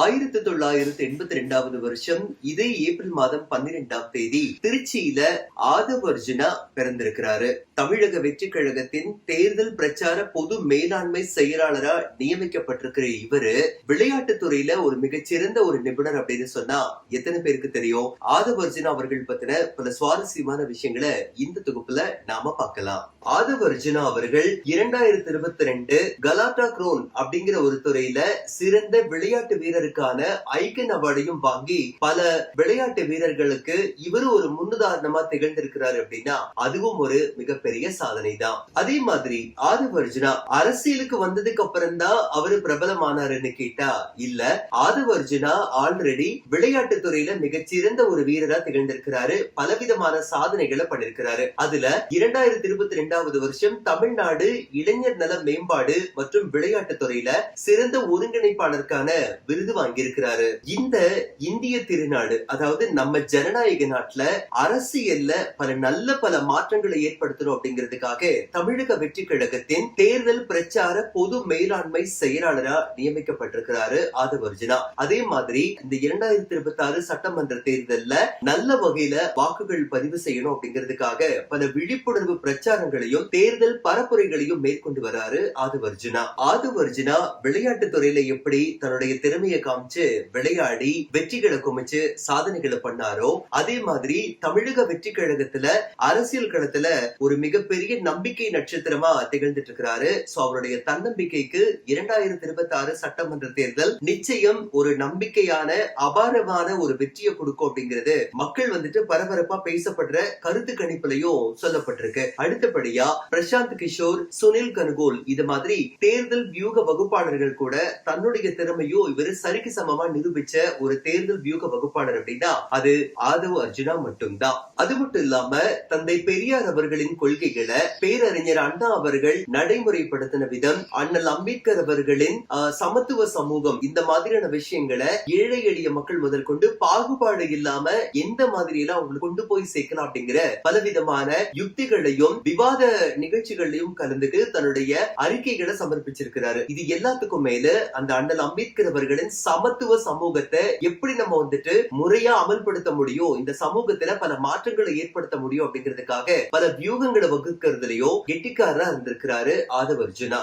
1982 வருஷம் இதே ஏப்ரல் மாதம் 12ஆம் தேதி திருச்சியில ஆதவ் அர்ஜுனா பிறந்திருக்கிறாரு. தமிழக வெற்றி கழகத்தின் தேர்தல் பிரச்சார பொது மேலாண்மை செயலாளரா நியமிக்கப்பட்டிருக்கிற இவரு விளையாட்டு துறையில ஒரு மிகச்சிறந்த ஒரு நிபுணர் அப்படின்னு சொன்னா எத்தனை பேருக்கு தெரியும்? ஆதவ் அர்ஜுனா அவர்கள் பத்தின பல சுவாரஸ்யமான விஷயங்களை இந்த தொகுப்புல நாம பார்க்கலாம். ஆதவ் அர்ஜுனா அவர்கள் 2022 கலாட்டா குரோன் அப்படிங்கிற ஒரு துறையில சிறந்த விளையாட்டு வீரருக்கான ஐகன் அவார்டையும் வாங்கி பல விளையாட்டு வீரர்களுக்கு இவரு ஒரு முன்னுதாரணமா திகழ்ந்திருக்கிறாரு அப்படின்னா அதுவும் ஒரு மிகப்பெரிய சாதனை தான். அதே மாதிரி ஆதவ் அர்ஜுனா அரசியலுக்கு வந்ததுக்கு அப்புறம் தான் அவரு பிரபலமானாருன்னு கேட்டா இல்ல, ஆதவ் அர்ஜுனா ஆல்ரெடி விளையாட்டு துறையில மிகச்சிறந்த ஒரு வீரரா திகழ்ந்திருக்கிறாரு. பலவிதமான சாதனைகளை பண்ணிருக்கிறாரு. அதுல 2022 வருஷம் தமிழ்நாடு இளைஞர் நல மேம்பாடு மற்றும் விளையாட்டு துறையில சிறந்த ஒருங்கிணைப்பாளருக்கான விருது வாங்கியிருக்கிறாரு. இந்த இந்திய திருநாடு, அதாவது நம்ம ஜனநாயக நாட்டுல அரசியல்ல பல மாற்றங்களை ஏற்படுத்தணும் அப்படிங்கிறதுக்காக தமிழக வெற்றி கழகத்தின் தேர்தல் பிரச்சார பொது மேலாண்மை செயலாளரா நியமிக்கப்பட்டிருக்கிறாரு ஆதவ் அர்ஜுனா. அதே மாதிரி இந்த 2026 சட்டமன்ற தேர்தல்ல நல்ல வகையில வாக்குகள் பதிவு செய்யணும் அப்படிங்கிறதுக்காக பல விழிப்புணர்வு பிரச்சாரங்களையும் தேர்தல் பரப்புரைகளையும் மேற்கொண்டு வராரு ஆதவ் அர்ஜுனா. ஆதவ் அர்ஜுனா விளையாட்டு துறையில எப்படி தன்னுடைய திறமையை காமிச்சு விளையாடி வெற்றிகளை குமிச்சு சாதனைகளை பண்ணாரோ அதே மாதிரி தமிழக வெற்றி கழகத்துல அரசியல் களத்துல ஒரு மிகப்பெரிய நம்பிக்கை நட்சத்திரமா திகழ்ந்துட்டு இருக்கிறாரு. சோ அவருடைய தன்னம்பிக்கைக்கு 2026 சட்டமன்ற தேர்தல் நிச்சயம் ஒரு நம்பிக்கையான அபாரமான ஒரு வெற்றியை கொடுக்கும் அப்படிங்கிறது மக்கள் பரபரப்பா பேசப்படுற கருத்து கணிப்புலையும் சொல்லப்பட்டிருக்கு. அடுத்தபடியா பிரசாந்த் கிஷோர், சுனில் கனுகோல் இது மாதிரி தேர்தல் வியூக வகுப்பாளர்கள் கூட தன்னுடைய திறமையும் இவரு சரிக்கு சமமா நிரூபிச்ச ஒரு தேர்தல் வியூக வகுப்பாளர் அப்படின்னா அது ஆதவ் அர்ஜுனா மட்டும்தான். அது மட்டும் இல்லாம தந்தை பெரியார் அவர்களின் கொள்கைகளை பேரறிஞர் அண்ணா அவர்கள் நடைமுறைப்படுத்தின விதம், அண்ணல் அம்பேத்கர் அவர்களின் சமத்துவ சமூகம், இந்த மாதிரியான விஷயங்களை ஏழை எளிய மக்கள் முதல் கொண்டு பாகுபாடு இல்லாம எந்த மாதிரி எல்லாம் அவங்களுக்கு கொண்டு போய் சேர்க்கலாம் அப்படிங்கிற பலவிதமான யுக்திகளையும் விவாத நிகழ்ச்சிகளையும் கலந்துக்கு தன்னுடைய அறிக்கைகளை சமர்ப்பிச்சிருக்கிறாரு. இது எல்லாத்துக்கும் மேல அந்த அண்ணல் அம்பேத்கர் அவர்களின் சமத்துவ சமூகத்தை எப்படி நம்ம முறையா அமல்படுத்த முடியும், இந்த சமூகத்துல பல மாற்றங்களை ஏற்படுத்த முடியும் அப்படிங்கிறதுக்காக பல வியூகங்களை வகுக்கிறதுலயோ கெட்டிக்காரரா இருந்திருக்கிறாரு ஆதவ் அர்ஜுனா.